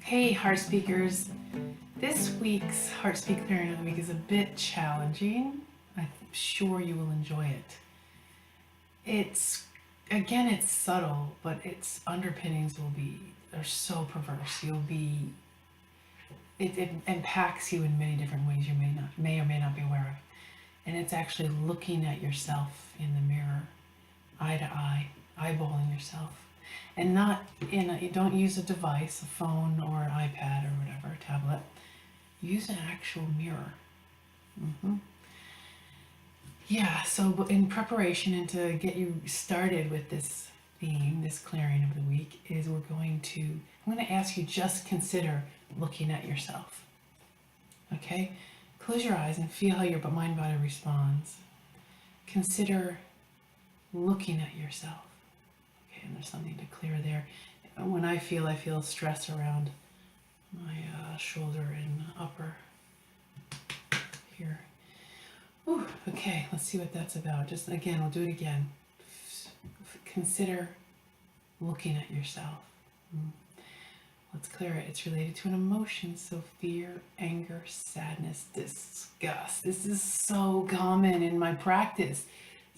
Hey, Heart Speakers. This week's HeartSpeak Clearing of the Week is a bit challenging. I'm sure you will enjoy it. It's subtle, but its underpinnings are so perverse. It impacts you in many different ways you may or may not be aware of. And it's actually looking at yourself in the mirror, eye to eye, eyeballing yourself. And you don't use a device, a phone or an iPad or whatever, a tablet. Use an actual mirror. Yeah, so in preparation and to get you started with this theme, this clearing of the week, I'm going to ask you just consider looking at yourself. Okay? Close your eyes and feel how your mind-body responds. Consider looking at yourself. Okay, and there's something to clear there. When I feel stress around my shoulder and upper here. Ooh, okay, let's see what that's about. Just again, we'll do it again. Consider looking at yourself. Let's clear it. It's related to an emotion, so fear, anger, sadness, disgust. This is so common in my practice.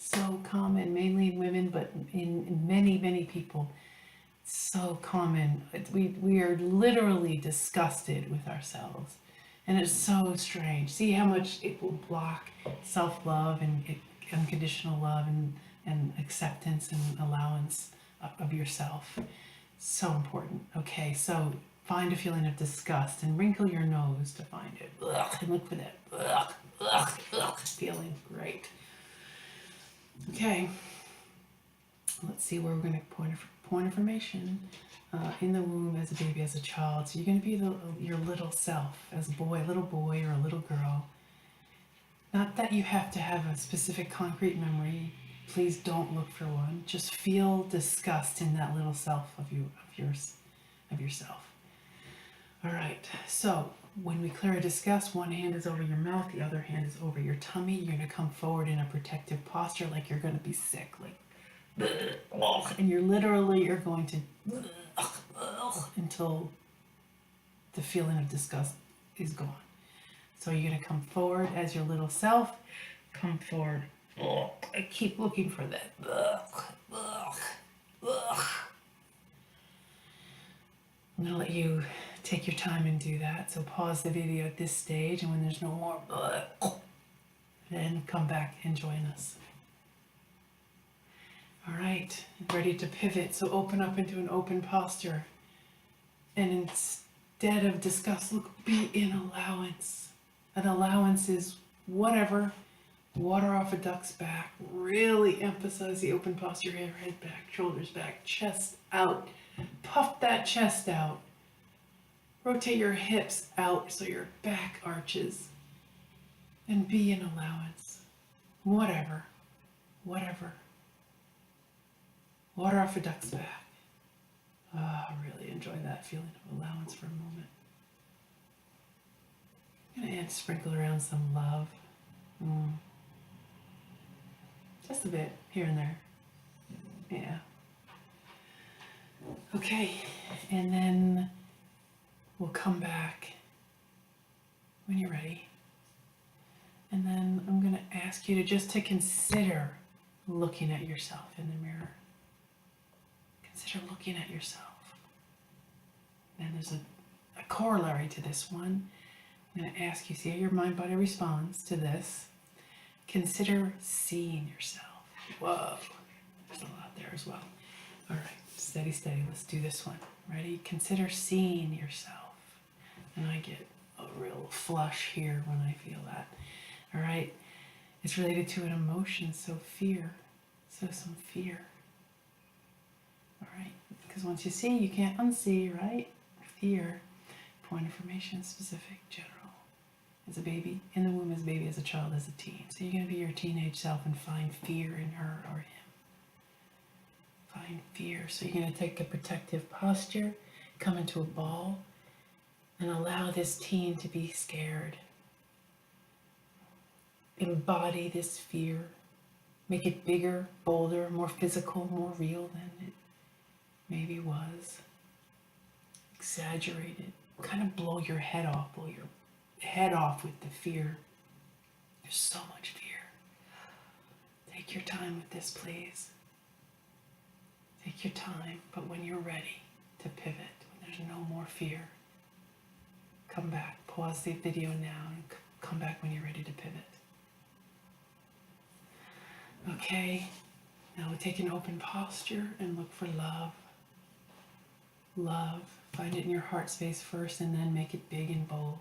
So common, mainly in women, but in many, many people. So common. We are literally disgusted with ourselves. And it's so strange. See how much it will block self-love and unconditional love and acceptance and allowance of yourself. So important. Okay, so find a feeling of disgust and wrinkle your nose to find it. Ugh, and look for that feeling. Great. Okay, let's see where we're going to point information. In the womb, as a baby, as a child. So you're going to be your little self, as a little boy or a little girl. Not that you have to have a specific concrete memory. Please don't look for one. Just feel disgust in that little self of yourself. All right. So when we clear a disgust, one hand is over your mouth, the other hand is over your tummy. You're going to come forward in a protective posture, like you're going to be sick, and you're going to until the feeling of disgust is gone. So you're going to come forward as your little self. Come forward. I keep looking for that. I'm going to let you take your time and do that. So pause the video at this stage, and when there's no more, then come back and join us. All right, ready to pivot. So open up into an open posture. And instead of disgust, be in allowance. An allowance is whatever. Water off a duck's back. Really emphasize the open posture here. Head back, shoulders back, chest out. Puff that chest out. Rotate your hips out so your back arches. And be in allowance. Whatever. Water off a duck's back. Really enjoy that feeling of allowance for a moment. I'm going to sprinkle around some love. Just a bit, here and there. Yeah. Okay, and then we'll come back when you're ready. And then I'm going to ask you to consider looking at yourself in the mirror. Consider looking at yourself. And there's a corollary to this one. I'm going to ask you, see how your mind-body responds to this. Consider seeing yourself. Whoa, there's a lot there as well. All right, steady. Let's do this one. Ready? Consider seeing yourself. And I get a real flush here when I feel that. All right, it's related to an emotion, so fear. So some fear. All right, because once you see, you can't unsee, right? Fear, point information, specific, general. As a baby, in the womb, as a baby, as a child, as a teen. So you're going to be your teenage self and find fear in her or him. Find fear. So you're going to take a protective posture, come into a ball, and allow this teen to be scared. Embody this fear. Make it bigger, bolder, more physical, more real than it maybe was. Exaggerate it. kind of blow your head off with the fear. There's so much fear. Take your time with this, please. Take your time, but when you're ready to pivot, when there's no more fear, come back. Pause the video now and come back when you're ready to pivot. Okay, now we'll take an open posture and look for love. Love. Find it in your heart space first and then make it big and bold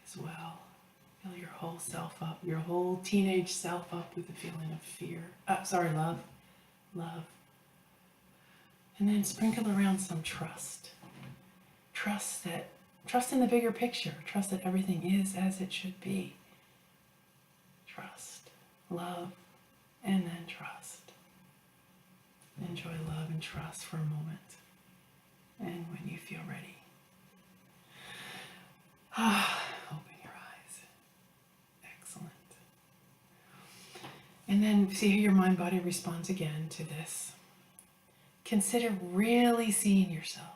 as well. Fill your whole self up, your whole teenage self up with a feeling of fear. Love. Love. And then sprinkle around some trust. Trust in the bigger picture. Trust that everything is as it should be. Trust, love, and then trust. Enjoy love and trust for a moment. And when you feel ready, open your eyes. Excellent. And then see how your mind-body responds again to this. Consider really seeing yourself.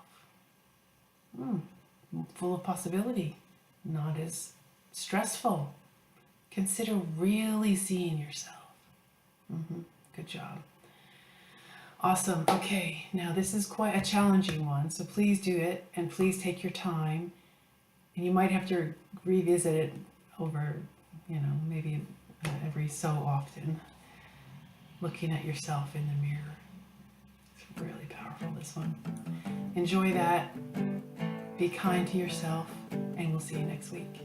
Full of possibility, not as stressful. Consider really seeing yourself. Good job. Awesome. Okay, now this is quite a challenging one, so please do it and please take your time. And you might have to revisit it over, maybe every so often, looking at yourself in the mirror. It's really powerful, this one. Enjoy that. Be kind to yourself, and we'll see you next week.